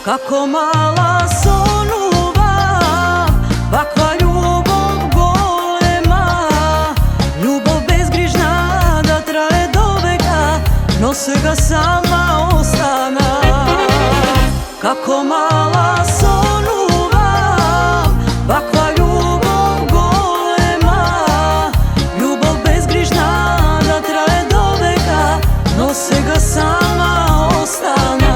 Како мала сонувам, ваква љубов голема, љубов безгрижна да трае до века, но сега сама остана. Како мала сонувам, ваква љубов голема, љубов безгрижна да трае до века, но сега сама остана.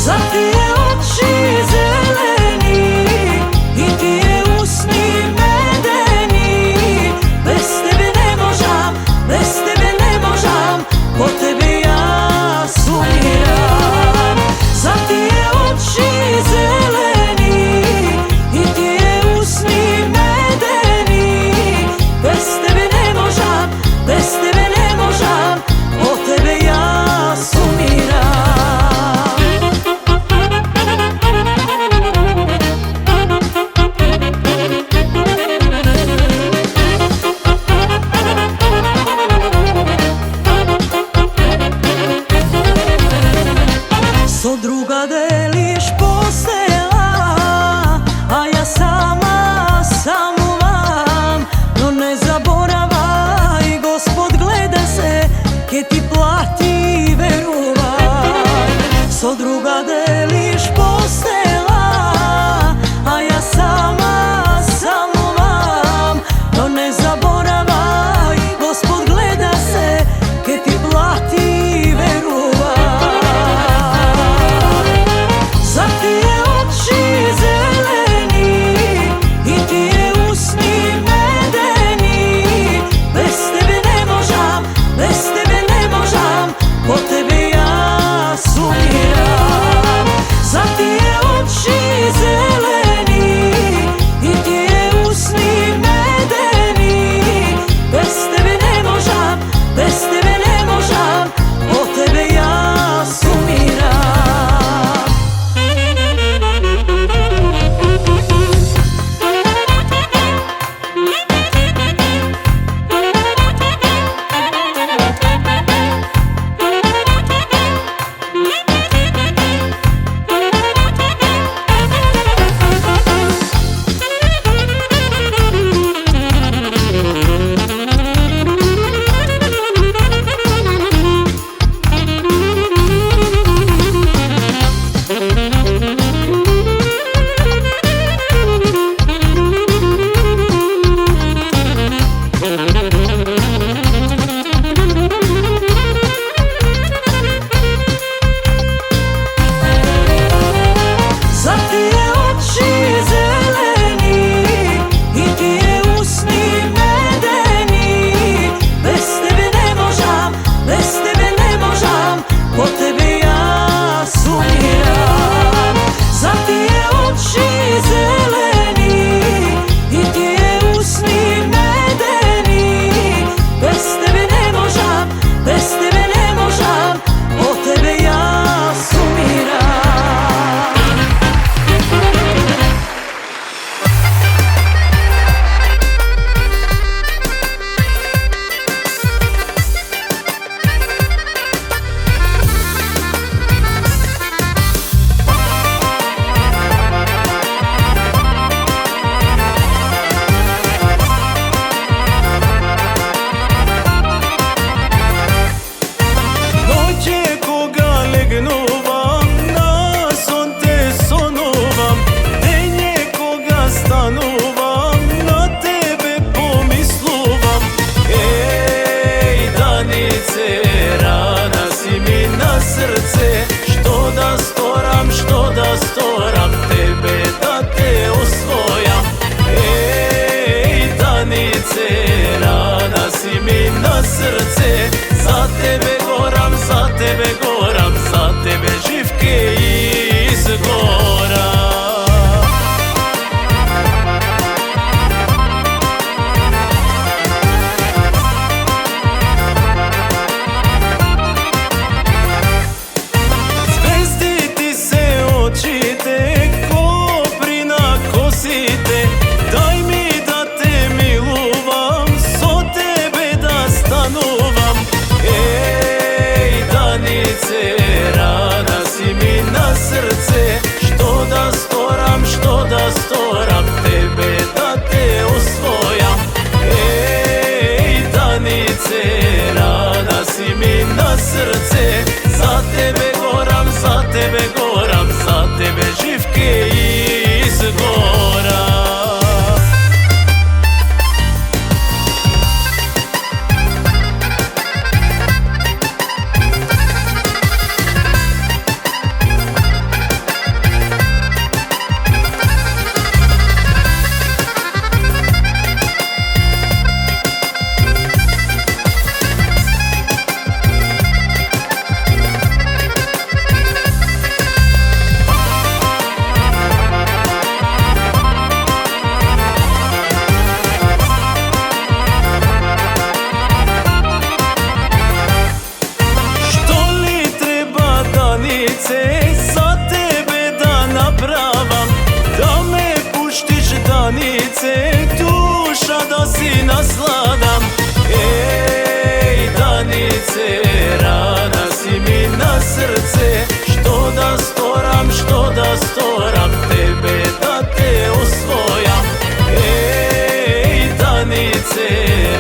За тие очи зелени и тие усни медени, без тебе не можам, без тебе не можам, по тебе јас умирам. За тие очи зелени и тие усни медени, без тебе не можам, без тебе не можам, по тебе јас умирам. Со друга делиш постела, а јас сама самувам, но не заборавај, Господ гледа се, ке ти плати, верувај. Со друга делиш постела, а јас сама самувам, но не заборавај, Господ гледа се, ке ти плати, верувај. За тие очи зелени и тие усни медени, без тебе не можам, без тебе не можам, по тебе јас умирам. За тие очи зелени и тие усни медени, без тебе не можам, без тебе не можам, по тебе јас умирам. За тие очи зелени и тие усни медени, без тебе не можам, без тебе не можам, по тебе јас умирам. За тие очи зелени и тие усни медени, без тебе не можам, без тебе не можам, по тебе јас умирам. Noće kога legnuvam, na сон те сонувам, дење кога станувам, на тебе помислувам. Еј, Daниce, рана си ми на срце, што да сторам, тебе да те освојам. Еј, Daниce, рана си ми на срце, за тебе горам, за тебе горам, за тебе жив ке изгорам. Звезди ти се очите, копри на косите, дај ми да те милувам, со тебе да станувам. tebe goram, za tebe živke izgoram. Za tebe da napravam, da me puštiš danice, duša da si nasladam. Ej danice, rana si mi na srce, što da storam, tebe da te osvojam. Ej danice,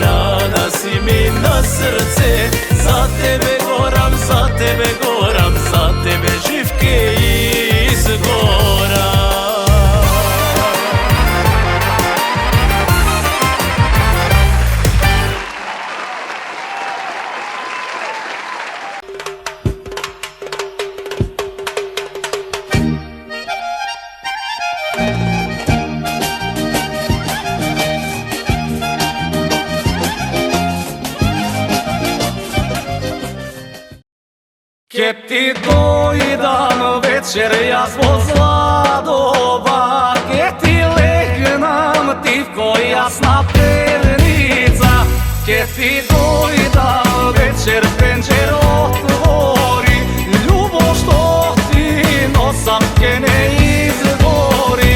rana si mi na srce, za tebe goram, za tebe goram, za tebe živke izgoram. Ke ti dojdam večer ja zbog zladova, ke ti legnam tivko jasna pernica, ke ti dojdam večer penđer otvori, ljubav što ti nosam ke ne izgori.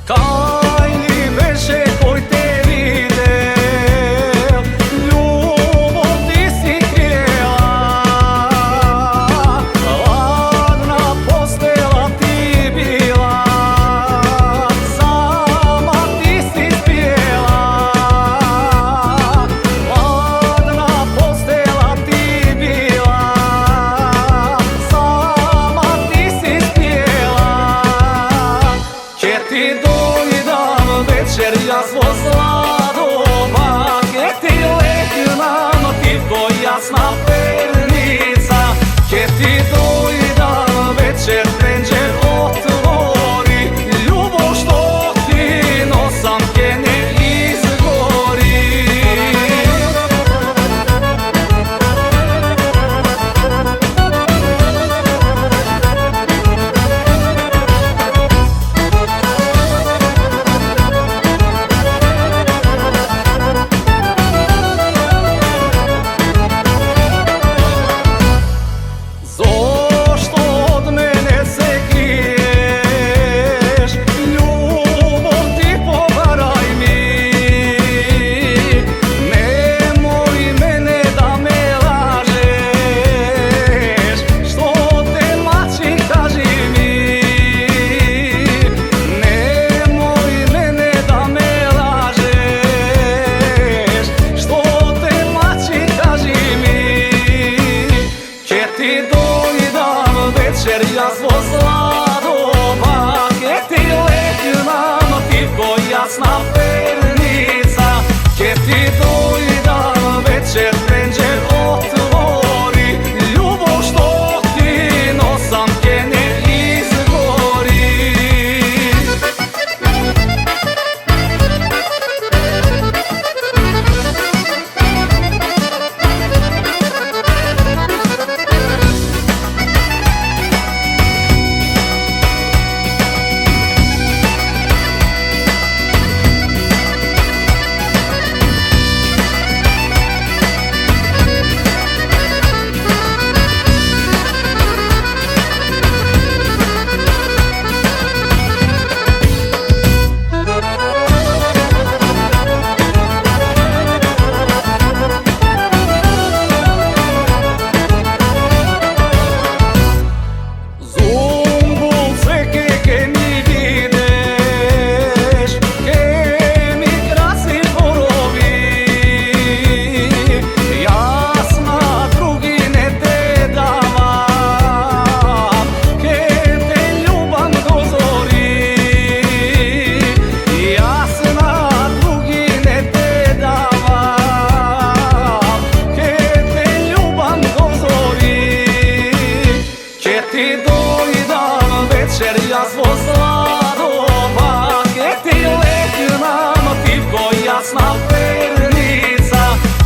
Kao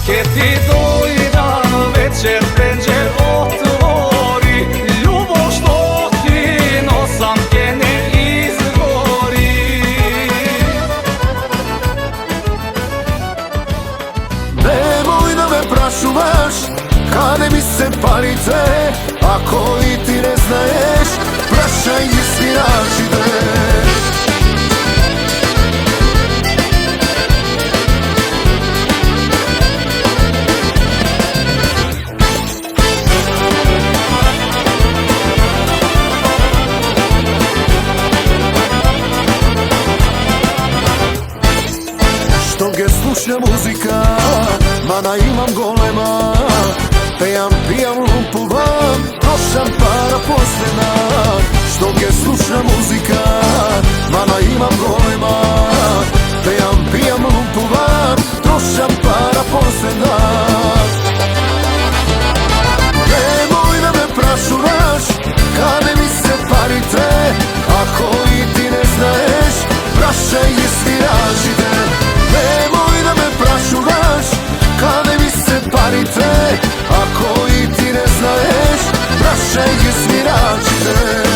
Ke ti dojna večer penđer otvori, ljubav što ti nosam ke ne izgori. Nemoj da me prašuvaš, kade mi se parite, ako i ti ne znaješ, prašaj i sviračite. Što ge sluša muzika, mana imam golema, pijam, lumpuvam, trošam para posljedna. Što ge sluša muzika, mana imam golema, pijam, lumpuvam, trošam para posljedna. Nemoj da me prašuvaš, kade mi se parite, ako i ti ne znaješ, prašaj i sviračite. Nemoj da me prašuvaš, kade mi se parite, ako i ti ne znaješ, prašaj i sviračite.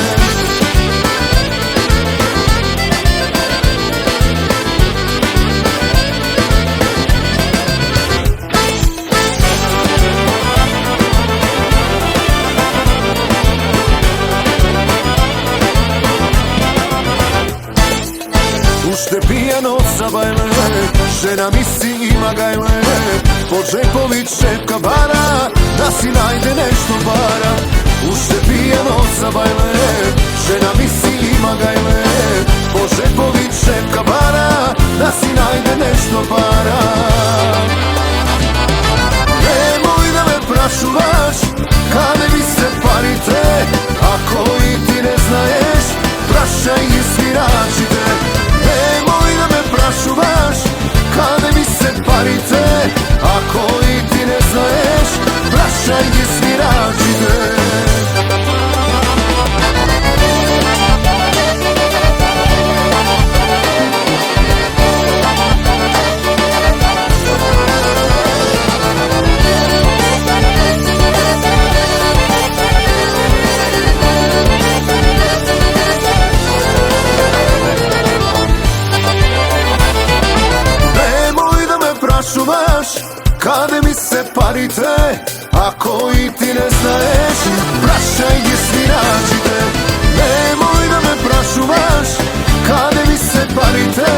Ušte pijano zabajle, žena mi si ima gajle, po džepovi čepka bara, da si najde nešto bara. Ušte pijano zabajle, žena mi si ima gajle, po džepovi čepka bara, da si najde nešto bara. Nemoj da me prašuvaš, kade mi se parite, ako i ti ne znaješ, prašaj i sviračite. Nemoj da me prašuvaš, kade mi se parite, ako i ti ne znaješ, prašaj i sviračite. Prašuvaš, kade mi se parite, ako i ti ne znaješ, prašaj i sviračite. Nemoj da me prašuvaš, kade mi se parite,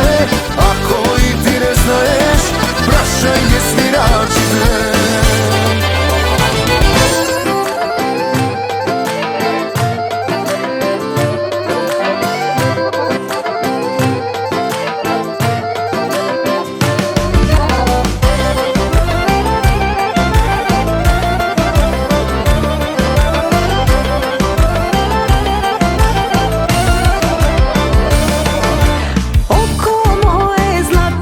ako i ti ne znaješ, prašaj i sviračite. Oko moje zlato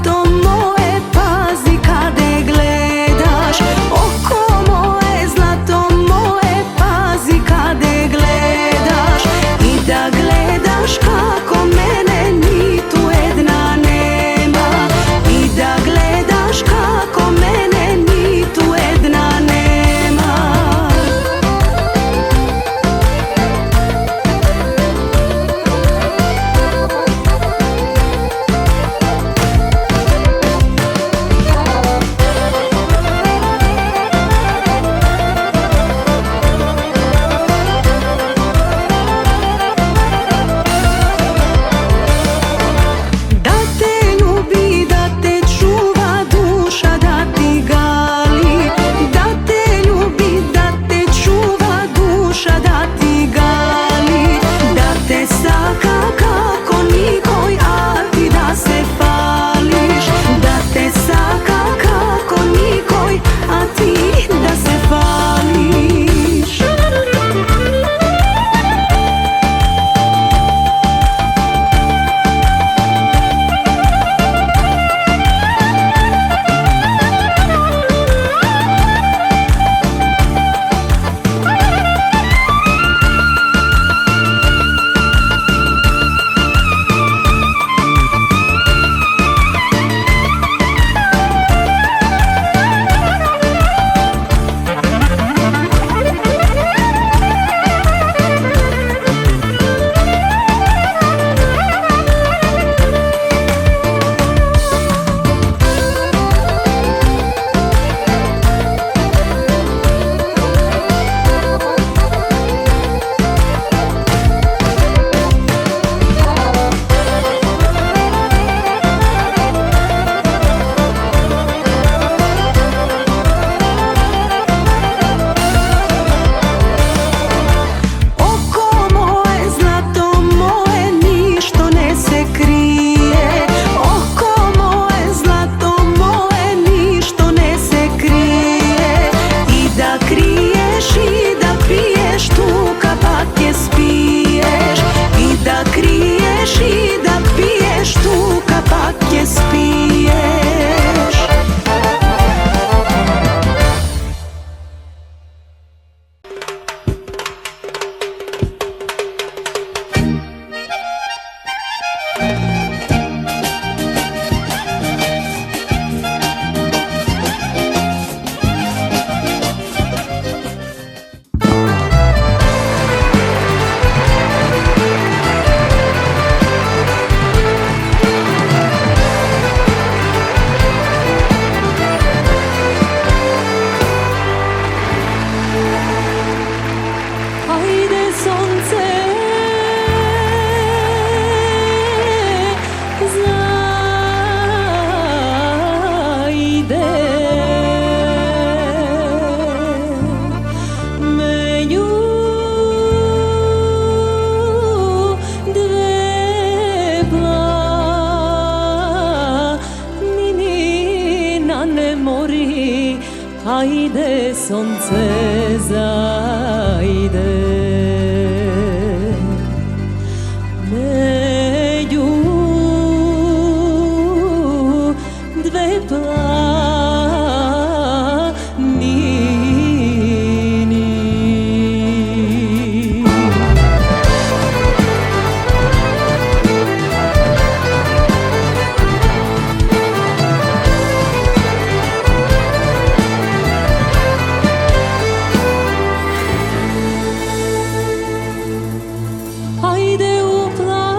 Ajde sonce zajde među dve planini. Ajde u planini,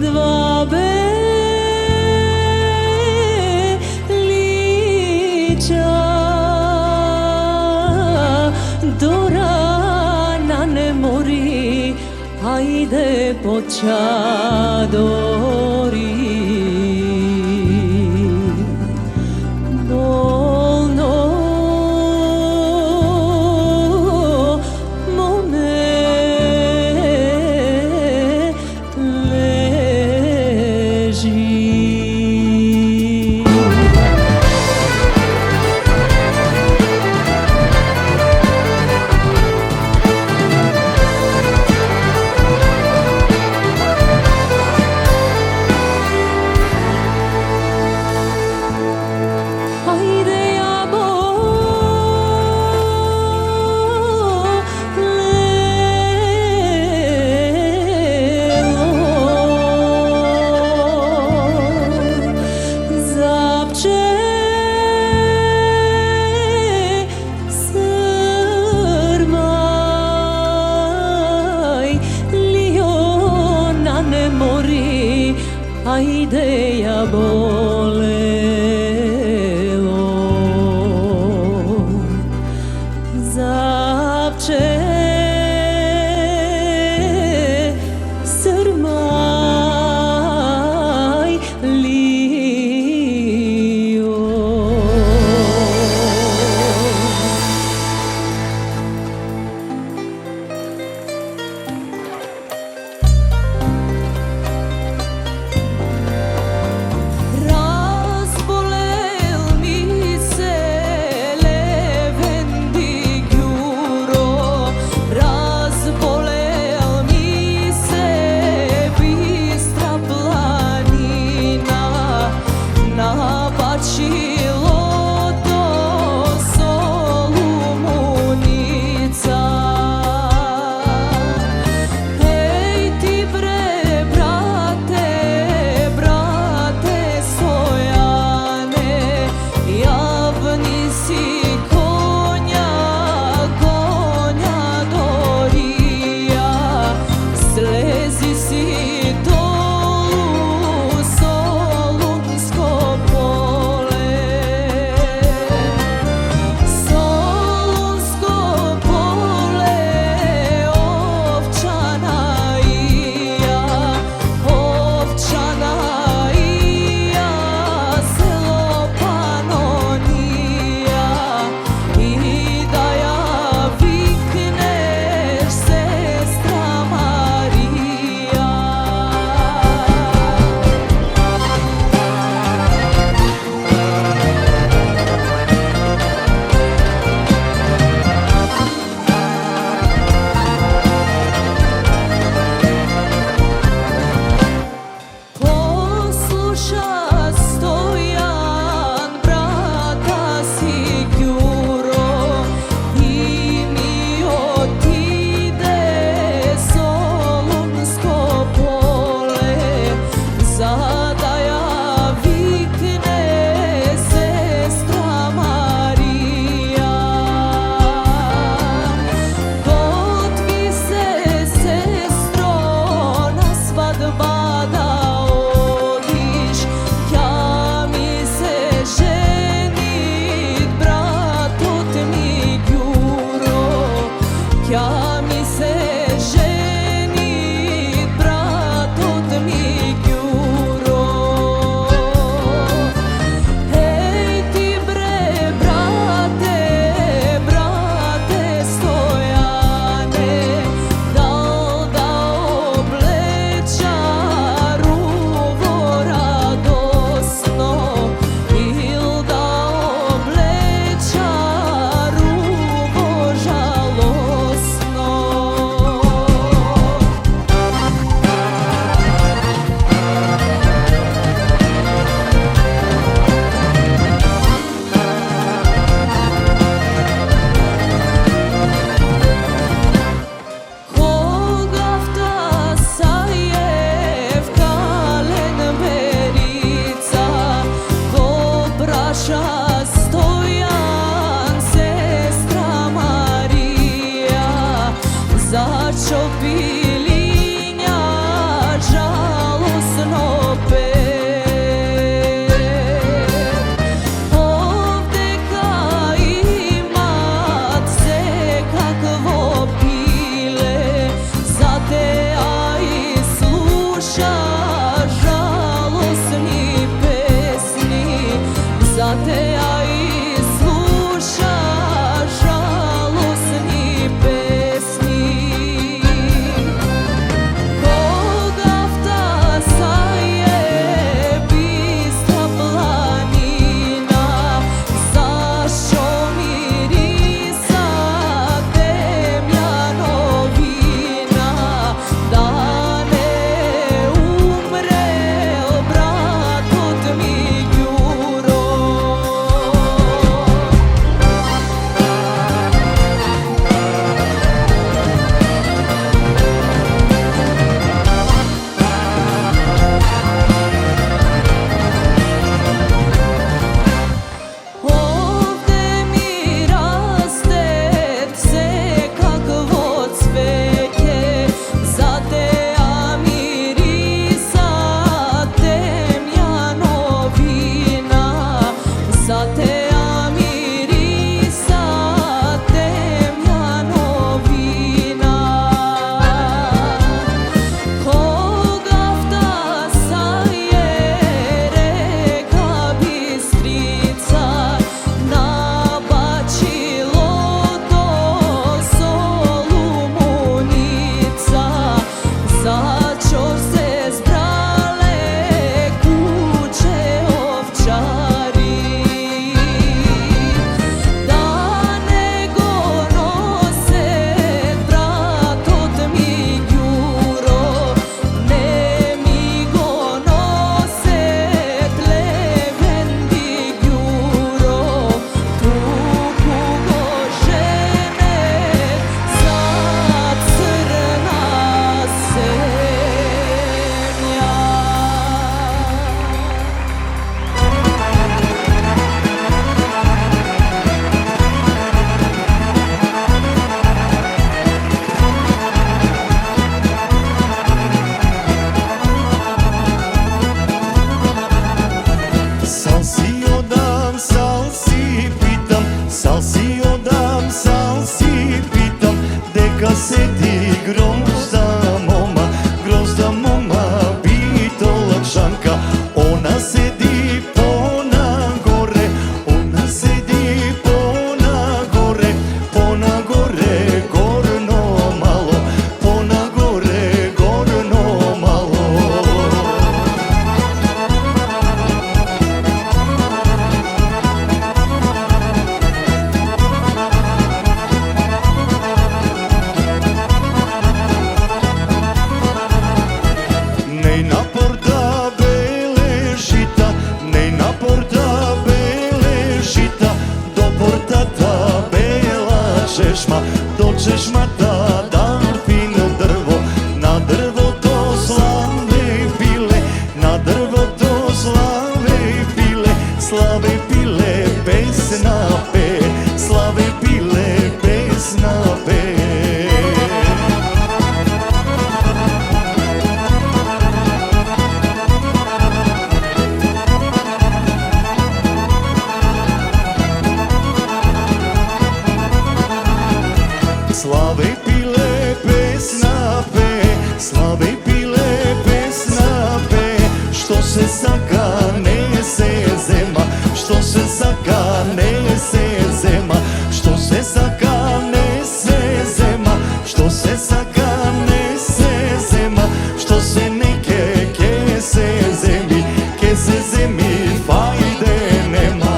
dva belića do rana ne mori, ajde po čadori. Bolno mome leži. Ajde jabolelo, zapče srmaj, liona ne mori, ajde jabolelo, zapče srmaj, lio. Razbolel mi se Levendi Gjuro, razbolel mi se Bistra planina, nabačilo do Solumunica. Hej ti bre brate, brate Stojane, javni si konja, konja Dorija, slezi si dolu Solunsko pole. Solunsko pole, ovčana ija, ovčana ija, selo Panonija, i da ja vikneš sestra Marija. Posluša Stojan, brata Siguro, i mi otide Solunsko pole, zada ja vikne sestra Marija. Gotvi se sestro na svadba da odiš, ja mi se ženit bratot mi Gjuro, ja mi se ženit bratot mi Gjuro. Hej ti bre brate, brate Stojane, Zašto pilinja žalosno pe. Ovde ka imat se kakvo pile, za te a i sluša žalosni pesni, za te a i sluša žalosni pesni. Koga vtasa je bistra planina, zašto mirisa temjanovina, da ne umreo brat od Migjuro. Ovde mi raste sve kakvo cveće, za te a mirisa temjanovina, za te a mirisa temjanovina. Koga vtasa je reka Bistrica, nabačilo do Solumunica, začo se zbrale kuće ovčari, da nego nose brat od Migjuro, ne mi go nose Levendi Gjuro, tuku go žene za crna semja. Sal si odam, sal si pitam, sal si odam, sal si pitam, deka sedi grozda moma, Bitolakšanka, ona sedi pona gore, ona sedi pona gore, gorno malo, pona gore, gorno malo. Nej na porta bele žita, nej na porta bele žita, do portata bela češma, do češmata dan fino drvo, na drvo to slave pile, na drvo to slave pile pesna pe, slave pile pesna pe. Slave pile pesna pe, slave pile pesna pe, što se zakane se zema, što se zakane se zema, što se zakane se zema, što se zakane se zema, što se neke ke se zemi, fajde nema.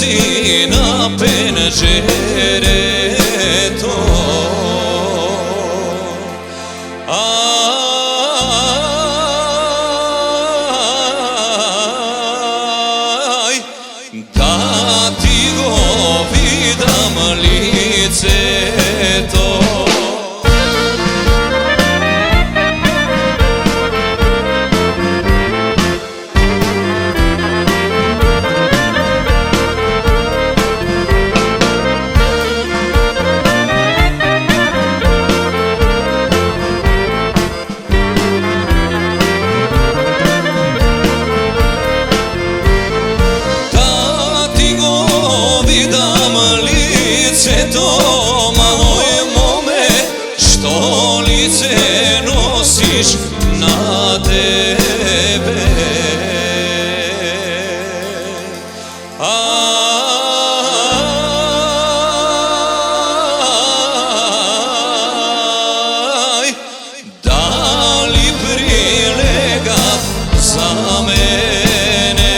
si na penđereto. Aj, da ti go vidam liceto. Malo je mome što lice nosiš na tebe. Aj, da li prilega za mene?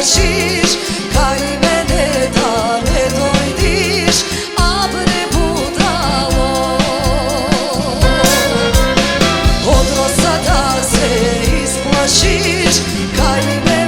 isplašiš, kaj mene da ne dojdiš, a bre budalo. Od rosa da se isplašiš, kaj mene